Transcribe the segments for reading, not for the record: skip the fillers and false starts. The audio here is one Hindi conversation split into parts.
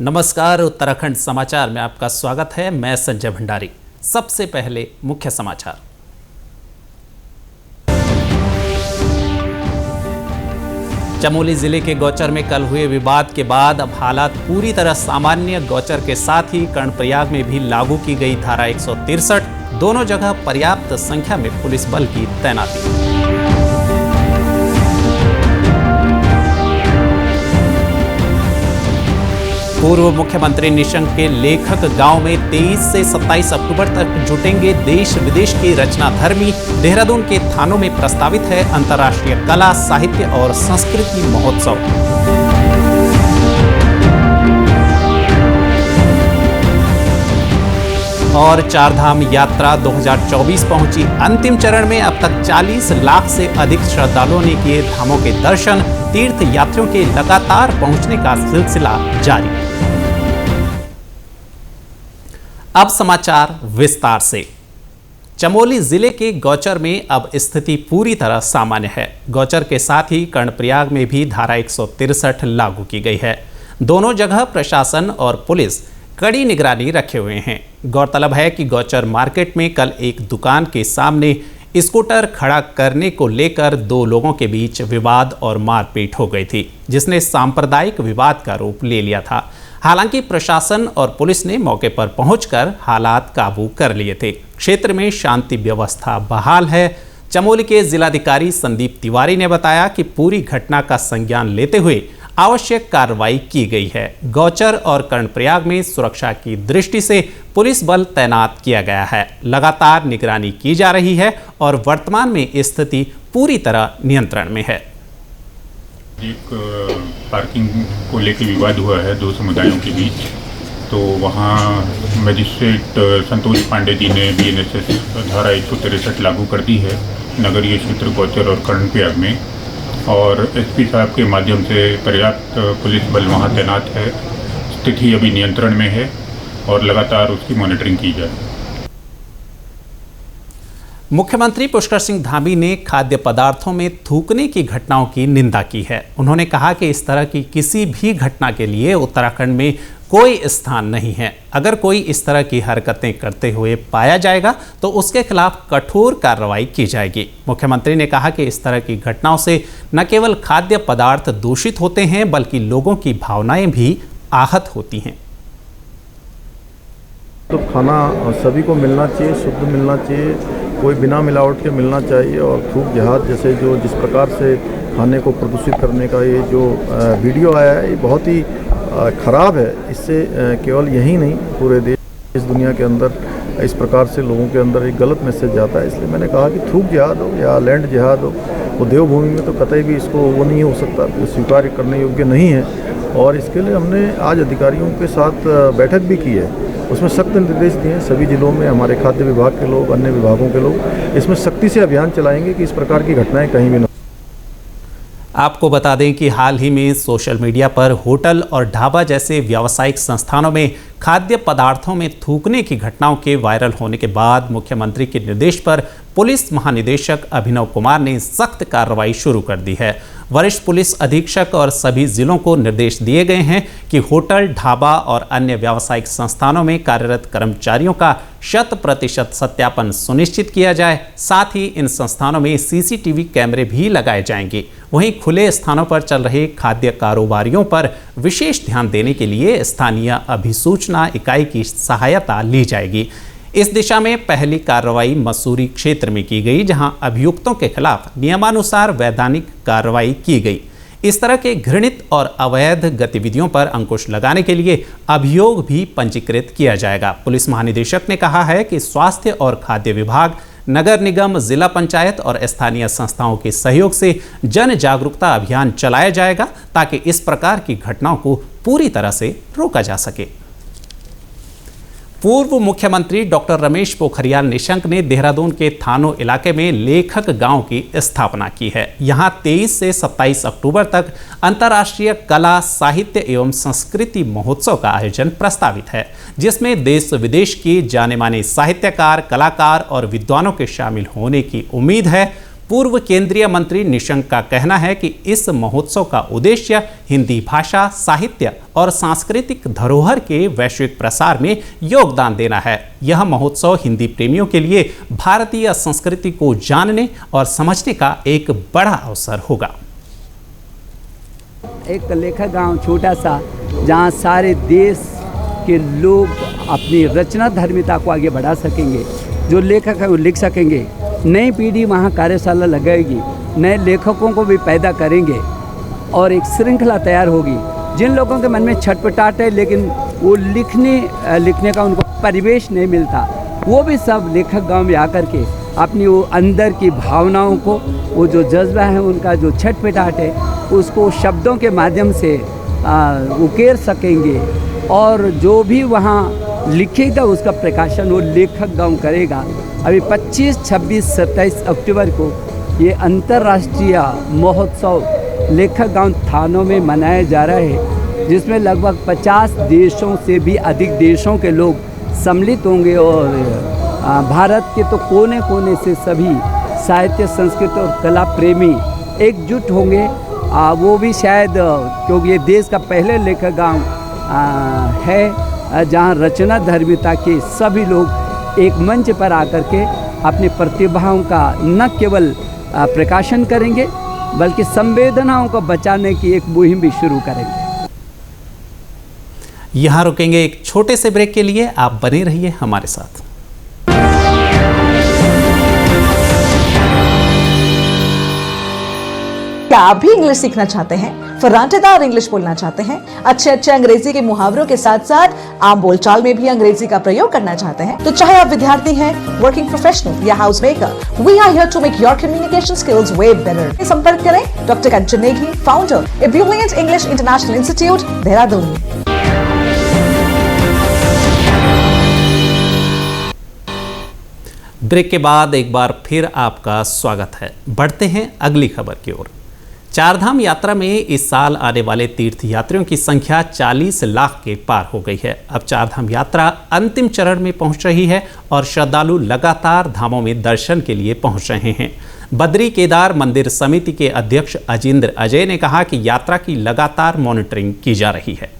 नमस्कार, उत्तराखंड समाचार में आपका स्वागत है। मैं संजय भंडारी। सबसे पहले मुख्य समाचार। चमोली जिले के गौचर में कल हुए विवाद के बाद अब हालात पूरी तरह सामान्य। गौचर के साथ ही कर्णप्रयाग में भी लागू की गई धारा 163। दोनों जगह पर्याप्त संख्या में पुलिस बल की तैनाती। पूर्व मुख्यमंत्री निशंक के लेखक गांव में 23 से 27 अक्टूबर तक जुटेंगे देश विदेश के रचनाधर्मी। देहरादून के थानों में प्रस्तावित है अंतर्राष्ट्रीय कला, साहित्य और संस्कृति महोत्सव। और चारधाम यात्रा 2024 पहुंची अंतिम चरण में। अब तक 40 लाख से अधिक श्रद्धालुओं ने किए धामों के दर्शन। तीर्थ यात्रियों के लगातार पहुंचने का सिलसिला जारी। अब समाचार विस्तार से। चमोली जिले के गौचर में अब स्थिति पूरी तरह सामान्य है। गौचर के साथ ही कर्णप्रयाग में भी धारा 163 लागू की गई है। दोनों जगह प्रशासन और पुलिस कड़ी निगरानी रखे हुए हैं। गौरतलब है कि गौचर मार्केट में कल एक दुकान के सामने स्कूटर खड़ा करने को लेकर दो लोगों के बीच विवाद और मारपीट हो गई थी, जिसने सांप्रदायिक विवाद का रूप ले लिया था। हालांकि प्रशासन और पुलिस ने मौके पर पहुंचकर हालात काबू कर लिए थे। क्षेत्र में शांति व्यवस्था बहाल है। चमोली के जिलाधिकारी संदीप तिवारी ने बताया कि पूरी घटना का संज्ञान लेते हुए आवश्यक कार्रवाई की गई है। गौचर और कर्णप्रयाग में सुरक्षा की दृष्टि से पुलिस बल तैनात किया गया है। लगातार निगरानी की जा रही है और वर्तमान में स्थिति पूरी तरह नियंत्रण में है। एक पार्किंग को लेकर विवाद हुआ है दो समुदायों के बीच, तो वहाँ मजिस्ट्रेट संतोष पांडे जी ने BNSS धारा 163 लागू कर दी है नगरीय क्षेत्र गौचर और कर्णप्रयाग में, और SP साहब के माध्यम से पर्याप्त पुलिस बल वहाँ तैनात है। स्थिति अभी नियंत्रण में है और लगातार उसकी मॉनिटरिंग की जाए। मुख्यमंत्री पुष्कर सिंह धामी ने खाद्य पदार्थों में थूकने की घटनाओं की निंदा की है। उन्होंने कहा कि इस तरह की किसी भी घटना के लिए उत्तराखंड में कोई स्थान नहीं है। अगर कोई इस तरह की हरकतें करते हुए पाया जाएगा तो उसके खिलाफ कठोर कार्रवाई की जाएगी। मुख्यमंत्री ने कहा कि इस तरह की घटनाओं से न केवल खाद्य पदार्थ दूषित होते हैं बल्कि लोगों की भावनाएं भी आहत होती हैं। तो खाना सभी को मिलना चाहिए, शुद्ध मिलना चाहिए, कोई बिना मिलावट के मिलना चाहिए। और थूक जहाज जैसे जो जिस प्रकार से खाने को प्रदूषित करने का ये जो वीडियो आया है, ये बहुत ही ख़राब है। इससे केवल यही नहीं, पूरे देश इस दुनिया के अंदर इस प्रकार से लोगों के अंदर एक गलत मैसेज जाता है। इसलिए मैंने कहा कि थूक जिहाद हो या लैंड जिहाद हो, वो देवभूमि में तो कतई भी इसको वो नहीं हो सकता, स्वीकार करने योग्य नहीं है। और इसके लिए हमने आज अधिकारियों के साथ बैठक भी की है। उसमें सख्त निर्देश दिए हैं सभी जिलों में। हमारे खाद्य विभाग के लोग, अन्य विभागों के लोग इसमें सख्ती से अभियान चलाएंगे कि इस प्रकार की घटनाएं कहीं भी न। आपको बता दें कि हाल ही में सोशल मीडिया पर होटल और ढाबा जैसे व्यावसायिक संस्थानों में खाद्य पदार्थों में थूकने की घटनाओं के वायरल होने के बाद मुख्यमंत्री के निर्देश पर पुलिस महानिदेशक अभिनव कुमार ने सख्त कार्रवाई शुरू कर दी है। वरिष्ठ पुलिस अधीक्षक और सभी जिलों को निर्देश दिए गए हैं कि होटल, ढाबा और अन्य व्यावसायिक संस्थानों में कार्यरत कर्मचारियों का 100% सत्यापन सुनिश्चित किया जाए। साथ ही इन संस्थानों में CCTV कैमरे भी लगाए जाएंगे। वहीं खुले स्थानों पर चल रहे खाद्य कारोबारियों पर विशेष ध्यान देने के लिए स्थानीय अभिसूचना इकाई की सहायता ली जाएगी। इस दिशा में पहली कार्रवाई मसूरी क्षेत्र में की गई, जहां अभियुक्तों के खिलाफ नियमानुसार वैधानिक कार्रवाई की गई। इस तरह के घृणित और अवैध गतिविधियों पर अंकुश लगाने के लिए अभियोग भी पंजीकृत किया जाएगा। पुलिस महानिदेशक ने कहा है कि स्वास्थ्य और खाद्य विभाग, नगर निगम, जिला पंचायत और स्थानीय संस्थाओं के सहयोग से जन जागरूकता अभियान चलाया जाएगा ताकि इस प्रकार की घटनाओं को पूरी तरह से रोका जा सके। पूर्व मुख्यमंत्री डॉक्टर रमेश पोखरियाल निशंक ने देहरादून के थानों इलाके में लेखक गांव की स्थापना की है। यहां 23 से 27 अक्टूबर तक अंतर्राष्ट्रीय कला, साहित्य एवं संस्कृति महोत्सव का आयोजन प्रस्तावित है, जिसमें देश विदेश के जाने माने साहित्यकार, कलाकार और विद्वानों के शामिल होने की उम्मीद है। पूर्व केंद्रीय मंत्री निशंक का कहना है कि इस महोत्सव का उद्देश्य हिंदी भाषा, साहित्य और सांस्कृतिक धरोहर के वैश्विक प्रसार में योगदान देना है। यह महोत्सव हिंदी प्रेमियों के लिए भारतीय संस्कृति को जानने और समझने का एक बड़ा अवसर होगा। एक लेखक गांव छोटा सा, जहां सारे देश के लोग अपनी रचना धर्मिता को आगे बढ़ा सकेंगे। जो लेखक है वो लिख सकेंगे, नई पीढ़ी वहाँ कार्यशाला लगाएगी, नए लेखकों को भी पैदा करेंगे और एक श्रृंखला तैयार होगी। जिन लोगों के मन में छटपटाहट है लेकिन वो लिखने का उनको परिवेश नहीं मिलता, वो भी सब लेखक गांव में आकर के अपनी वो अंदर की भावनाओं को, वो जो जज्बा है उनका, जो छटपटाहट है, उसको शब्दों के माध्यम से उकेर सकेंगे और जो भी वहाँ लिखेगा उसका प्रकाशन वो लेखक गांव करेगा। अभी 25, 26, 27 अक्टूबर को ये अंतर्राष्ट्रीय महोत्सव लेखक गांव थानों में मनाया जा रहा है, जिसमें लगभग 50 देशों से भी अधिक देशों के लोग सम्मिलित होंगे और भारत के तो कोने कोने से सभी साहित्य, संस्कृति और कला प्रेमी एकजुट होंगे। वो भी शायद क्योंकि ये देश का पहले लेखक गांव है जहां रचना धर्मिता के सभी लोग एक मंच पर आकर के अपनी प्रतिभाओं का न केवल प्रकाशन करेंगे बल्कि संवेदनाओं को बचाने की एक मुहिम भी शुरू करेंगे। यहाँ रुकेंगे एक छोटे से ब्रेक के लिए, आप बने रहिए हमारे साथ। क्या आप भी इंग्लिश सीखना चाहते हैं, फर्राटेदार इंग्लिश बोलना चाहते हैं, अच्छे अंग्रेजी के मुहावरों के साथ साथ आम बोलचाल में भी अंग्रेजी का प्रयोग करना चाहते हैं? तो चाहे आप विद्यार्थी हैं, वर्किंग प्रोफेशनल या house maker, we are here to make your communication skills way better. संपर्क करें doctor Kanchan Negi, founder a brilliant English international institute, Dehradun. Break के बाद एक बार फिर आपका स्वागत है। बढ़ते हैं अगली खबर की ओर। चारधाम यात्रा में इस साल आने वाले तीर्थ यात्रियों की संख्या 40 लाख के पार हो गई है। अब चारधाम यात्रा अंतिम चरण में पहुंच रही है और श्रद्धालु लगातार धामों में दर्शन के लिए पहुंच रहे हैं। बद्री केदार मंदिर समिति के अध्यक्ष अजिंद्र अजय ने कहा कि यात्रा की लगातार मॉनिटरिंग की जा रही है।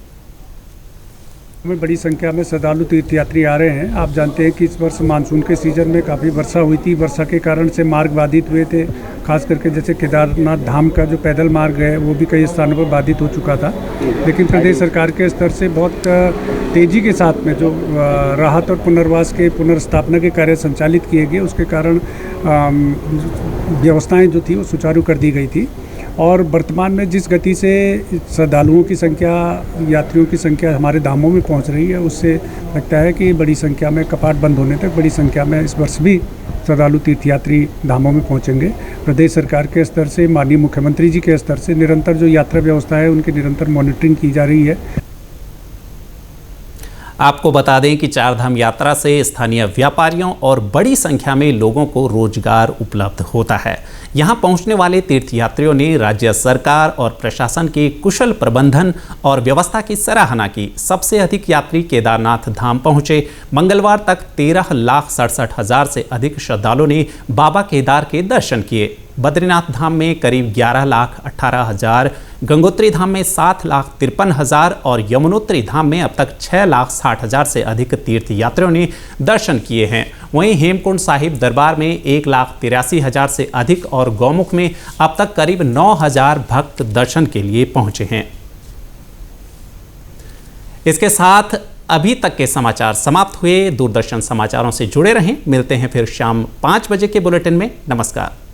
में बड़ी संख्या में श्रद्धालु तीर्थयात्री आ रहे हैं। आप जानते हैं कि इस वर्ष मानसून के सीजन में काफ़ी वर्षा हुई थी। वर्षा के कारण से मार्ग बाधित हुए थे, खास करके जैसे केदारनाथ धाम का जो पैदल मार्ग है वो भी कई स्थानों पर बाधित हो चुका था। लेकिन प्रदेश सरकार के स्तर से बहुत तेज़ी के साथ में जो राहत और पुनर्वास के पुनर्स्थापना के कार्य संचालित किए गए, उसके कारण व्यवस्थाएँ जो थी वो सुचारू कर दी गई थी। और वर्तमान में जिस गति से श्रद्धालुओं की संख्या, यात्रियों की संख्या हमारे धामों में पहुंच रही है, उससे लगता है कि बड़ी संख्या में कपाट बंद होने तक बड़ी संख्या में इस वर्ष भी श्रद्धालु तीर्थयात्री धामों में पहुंचेंगे। प्रदेश सरकार के स्तर से, माननीय मुख्यमंत्री जी के स्तर से निरंतर जो यात्रा व्यवस्था है उनकी निरंतर मॉनिटरिंग की जा रही है। आपको बता दें कि चारधाम यात्रा से स्थानीय व्यापारियों और बड़ी संख्या में लोगों को रोजगार उपलब्ध होता है। यहां पहुंचने वाले तीर्थयात्रियों ने राज्य सरकार और प्रशासन के कुशल प्रबंधन और व्यवस्था की सराहना की। सबसे अधिक यात्री केदारनाथ धाम पहुंचे। मंगलवार तक 13,67,000 से अधिक श्रद्धालुओं ने बाबा केदार के दर्शन किए। बद्रीनाथ धाम में करीब 11,18,000, गंगोत्री धाम में 7,53,000 और यमुनोत्री धाम में अब तक 6,60,000 से अधिक तीर्थयात्रियों ने दर्शन किए हैं। वहीं हेमकुंड साहिब दरबार में 1,83,000 से अधिक और गौमुख में अब तक करीब 9,000 भक्त दर्शन के लिए पहुंचे हैं। इसके साथ अभी तक के समाचार समाप्त हुए। दूरदर्शन समाचारों से जुड़े रहें। मिलते हैं फिर शाम 5 बजे के बुलेटिन में। नमस्कार।